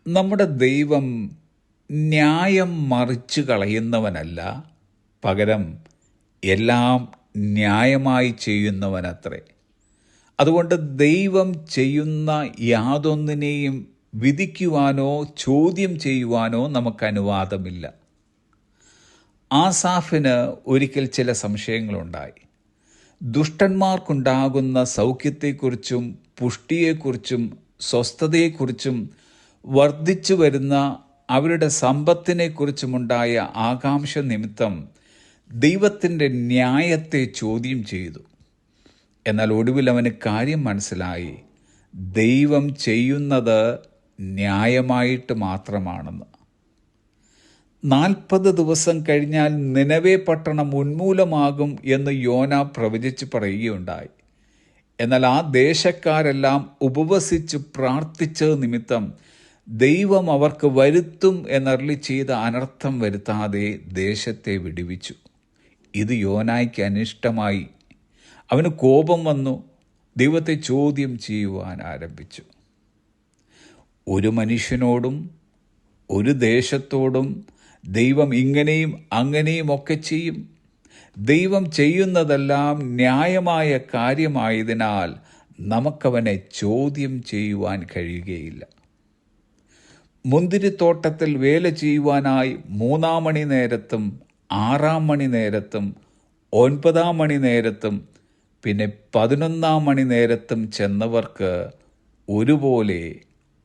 നമ്മുടെ ദൈവം ന്യായം മറിച്ചു കളയുന്നവനല്ല, പകരം എല്ലാം ന്യായമായി ചെയ്യുന്നവനത്രേ. അതുകൊണ്ട് ദൈവം ചെയ്യുന്ന യാതൊന്നിനെയും വിധിക്കുവാനോ ചോദ്യം ചെയ്യുവാനോ നമുക്ക് അനുവാദമില്ല. ആസാഫിന് ഒരിക്കൽ ചില സംശയങ്ങളുണ്ടായി. ദുഷ്ടന്മാർക്കുണ്ടാകുന്ന സൗഖ്യത്തെക്കുറിച്ചും പുഷ്ടിയെക്കുറിച്ചും സ്വസ്ഥതയെക്കുറിച്ചും വർദ്ധിച്ചു വരുന്ന അവരുടെ സമ്പത്തിനെക്കുറിച്ചുമുണ്ടായ ആകാംക്ഷ നിമിത്തം ദൈവത്തിൻ്റെ ന്യായത്തെ ചോദ്യം ചെയ്തു. എന്നാൽ ഒടുവിൽ അവന് കാര്യം മനസ്സിലായി, ദൈവം ചെയ്യുന്നത് ന്യായമായിട്ട് മാത്രമാണെന്ന്. 40 ദിവസം കഴിഞ്ഞാൽ നിനവേ പട്ടണം ഉന്മൂലമാകും എന്ന് യോന പ്രവചിച്ച് പറയുകയുണ്ടായി. എന്നാൽ ആ ദേശക്കാരെല്ലാം ഉപവസിച്ച് പ്രാർത്ഥിച്ചത് നിമിത്തം ദൈവം അവർക്ക് വരുത്തും എന്നരുളി ചെയ്ത അനർത്ഥം വരുത്താതെ ദേശത്തെ വിടുവിച്ചു. ഇത് യോനായ്ക്ക് അനിഷ്ടമായി. അവന് കോപം വന്നു, ദൈവത്തെ ചോദ്യം ചെയ്യുവാൻ ആരംഭിച്ചു. ഒരു മനുഷ്യനോടും ഒരു ദേശത്തോടും ദൈവം ഇങ്ങനെയും അങ്ങനെയും ഒക്കെ ചെയ്യും. ദൈവം ചെയ്യുന്നതെല്ലാം ന്യായമായ കാര്യമായതിനാൽ നമുക്കവനെ ചോദ്യം ചെയ്യുവാൻ കഴിയുകയില്ല. മുന്തിരിത്തോട്ടത്തിൽ വേല ചെയ്യുവാനായി 3 മണി നേരത്തും 6 മണി നേരത്തും 9 മണി നേരത്തും പിന്നെ 11 മണി നേരത്തും ചെന്നവർക്ക് ഒരുപോലെ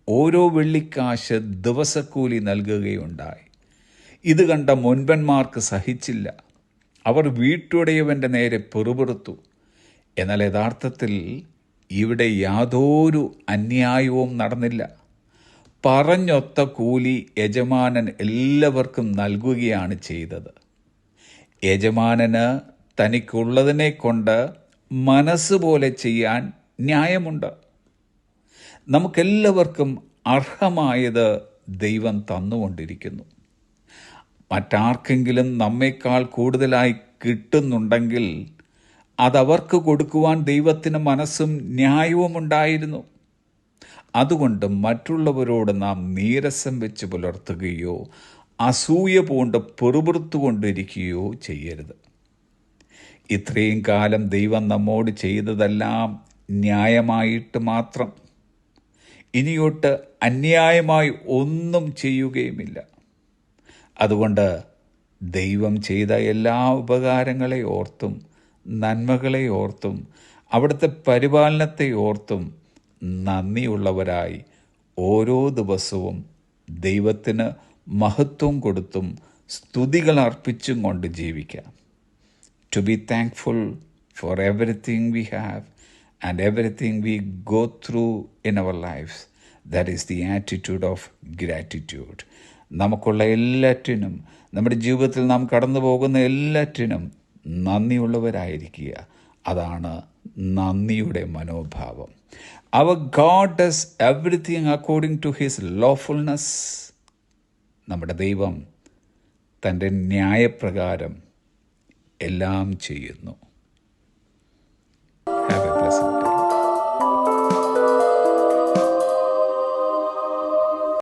ഓരോ വെള്ളിക്കാശ് ദിവസക്കൂലി നൽകുകയുണ്ടായി. ഇത് കണ്ട മുൻപന്മാർക്ക് സഹിച്ചില്ല. അവർ വീട്ടുടയവൻ്റെ നേരെ പിറുപിറുത്തു. എന്നാൽ യഥാർത്ഥത്തിൽ ഇവിടെ യാതൊരു അന്യായവും നടന്നില്ല. പറഞ്ഞൊത്ത കൂലി യജമാനൻ എല്ലാവർക്കും നൽകുകയാണ് ചെയ്തത്. യജമാനന് തനിക്കുള്ളതിനെ കൊണ്ട് മനസ്സുപോലെ ചെയ്യാൻ ന്യായമുണ്ട്. നമുക്കെല്ലാവർക്കും അർഹമായത് ദൈവം തന്നുകൊണ്ടിരിക്കുന്നു. മറ്റാർക്കെങ്കിലും നമ്മേക്കാൾ കൂടുതലായി കിട്ടുന്നുണ്ടെങ്കിൽ അതവർക്ക് കൊടുക്കുവാൻ ദൈവത്തിന് മനസ്സും ന്യായവും ഉണ്ടായിരുന്നു. അതുകൊണ്ട് മറ്റുള്ളവരോട് നാം നീരസം വെച്ച് പുലർത്തുകയോ അസൂയ പൂണ്ട് പിറുപിറുത്തുകൊണ്ടിരിക്കുകയോ ചെയ്യരുത്. ഇത്രയും കാലം ദൈവം നമ്മോട് ചെയ്തതെല്ലാം ന്യായമായിട്ട് മാത്രം. ഇനിയൊട്ട് അന്യായമായി ഒന്നും ചെയ്യുകയുമില്ല. അതുകൊണ്ട് ദൈവം ചെയ്ത എല്ലാ ഉപകാരങ്ങളെ ഓർത്തും നന്മകളെ ഓർത്തും അവിടുത്തെ പരിപാലനത്തെ ഓർത്തും നന്ദിയുള്ളവരായി ഓരോ ദിവസവും ദൈവത്തിന് മഹത്വം കൊടുത്തും സ്തുതികൾ അർപ്പിച്ചും കൊണ്ട് ജീവിക്കാം. To be thankful for everything we have and everything we go through in our lives. That is the attitude of gratitude. നമുക്കുള്ള എല്ലാറ്റിനും, നമ്മുടെ ജീവിതത്തിൽ നാം കടന്നു പോകുന്ന എല്ലാറ്റിനും നന്ദിയുള്ളവരായിരിക്കുക. അതാണ് നന്ദിയുടെ മനോഭാവം. Our God does everything according to His lawfulness. നമ്മുടെ ദൈവം തൻ്റെ ന്യായപ്രകാരം എല്ലാം ചെയ്യുന്നു.